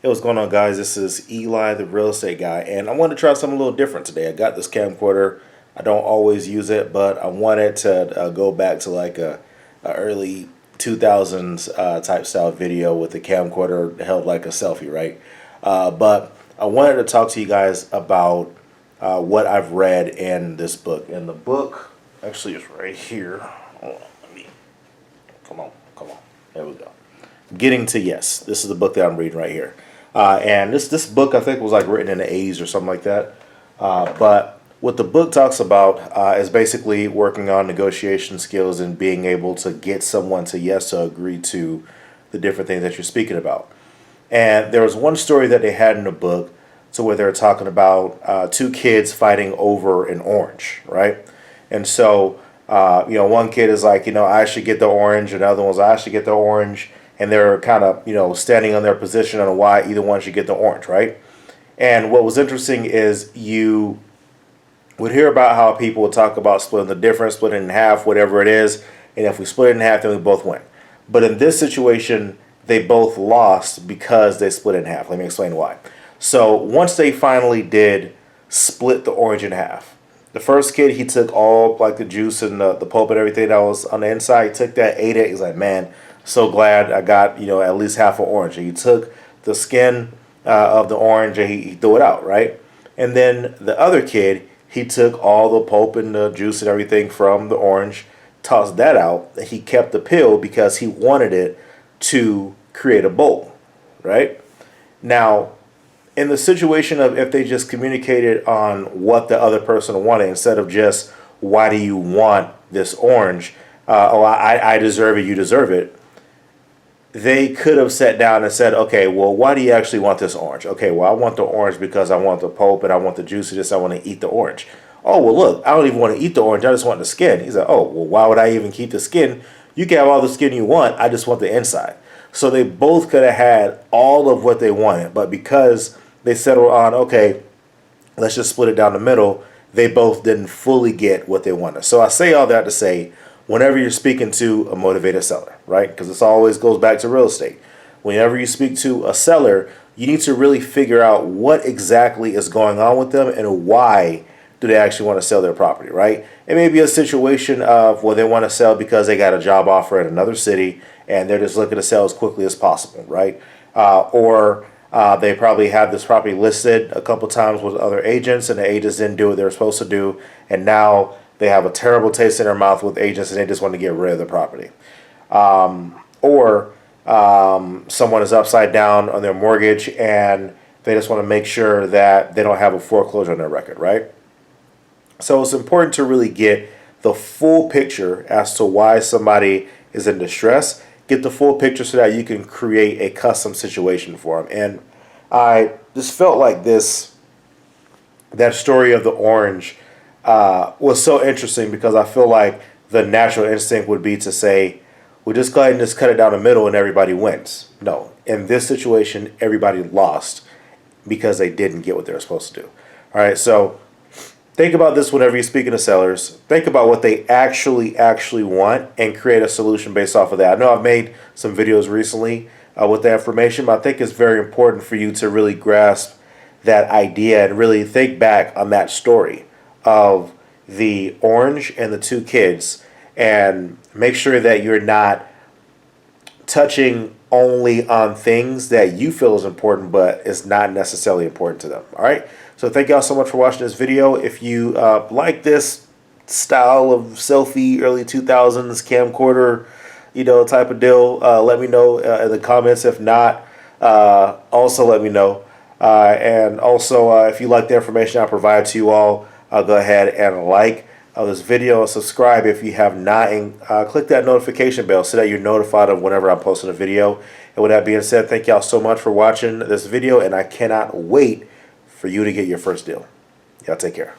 Hey, what's going on, guys? This is Eli, the real estate guy, and I wanted to try something a little different today. I got this camcorder. I don't always use it, but I wanted to go back to like a early 2000s type style video with the camcorder held like a selfie, right? But I wanted to talk to you guys about what I've read in this book. And the book actually is right here. Hold on, come on. There we go. Getting to Yes. This is the book that I'm reading right here. And this book, I think, was like written in the 80s or something like that. But what the book talks about is basically working on negotiation skills and being able to get someone to yes to agree to the different things that you're speaking about. And there was one story that they had in the book to where they were talking about two kids fighting over an orange, right? And so, one kid is like, I should get the orange, and the other one's, I should get the orange. And they're kind of, standing on their position on why either one should get the orange, right? And what was interesting is you would hear about how people would talk about splitting the difference, splitting it in half, whatever it is. And if we split it in half, then we both win. But in this situation, they both lost because they split it in half. Let me explain why. So once they finally did split the orange in half, the first kid, he took all like the juice and the pulp and everything that was on the inside. He took that, ate it. He's like, man, so glad I got, at least half an orange. And he took the skin of the orange and he threw it out, right? And then the other kid, he took all the pulp and the juice and everything from the orange, tossed that out, and he kept the peel because he wanted it to create a bowl, right? Now, in the situation of if they just communicated on what the other person wanted instead of just, why do you want this orange? I deserve it, you deserve it. They could have sat down and said, okay, well, why do you actually want this orange? Okay, well, I want the orange because I want the pulp and I want the juiciness. I want to eat the orange. Oh, well, look, I don't even want to eat the orange. I just want the skin. He's like, oh, well, why would I even keep the skin? You can have all the skin you want. I just want the inside. So they both could have had all of what they wanted. But because they settled on, okay, let's just split it down the middle, they both didn't fully get what they wanted. So I say all that to say, whenever you're speaking to a motivated seller, right? Because this always goes back to real estate. Whenever you speak to a seller, you need to really figure out what exactly is going on with them and why do they actually want to sell their property, right? It may be a situation of, well, they want to sell because they got a job offer in another city and they're just looking to sell as quickly as possible, right? Or they probably have this property listed a couple times with other agents and the agents didn't do what they were supposed to do, and now they have a terrible taste in their mouth with agents and they just want to get rid of the property. Or someone is upside down on their mortgage and they just want to make sure that they don't have a foreclosure on their record, right? So it's important to really get the full picture as to why somebody is in distress. Get the full picture so that you can create a custom situation for them. And I just felt like that story of the orange was so interesting because I feel like the natural instinct would be to say, we'll just go ahead and just cut it down the middle and everybody wins. No, in this situation, everybody lost because they didn't get what they were supposed to do. All right, so think about this whenever you're speaking to sellers. Think about what they actually want and create a solution based off of that. I know I've made some videos recently with that information, but I think it's very important for you to really grasp that idea and really think back on that story of the orange and the two kids and make sure that you're not touching only on things that you feel is important but it's not necessarily important to them. All right, so thank y'all so much for watching this video. If you like this style of selfie early 2000s camcorder type of deal, let me know in the comments. If not, also let me know. And also if you like the information I provide to you all, go ahead and like this video and subscribe if you have not, and click that notification bell so that you're notified of whenever I'm posting a video. And with that being said, thank y'all so much for watching this video, and I cannot wait for you to get your first deal. Y'all take care.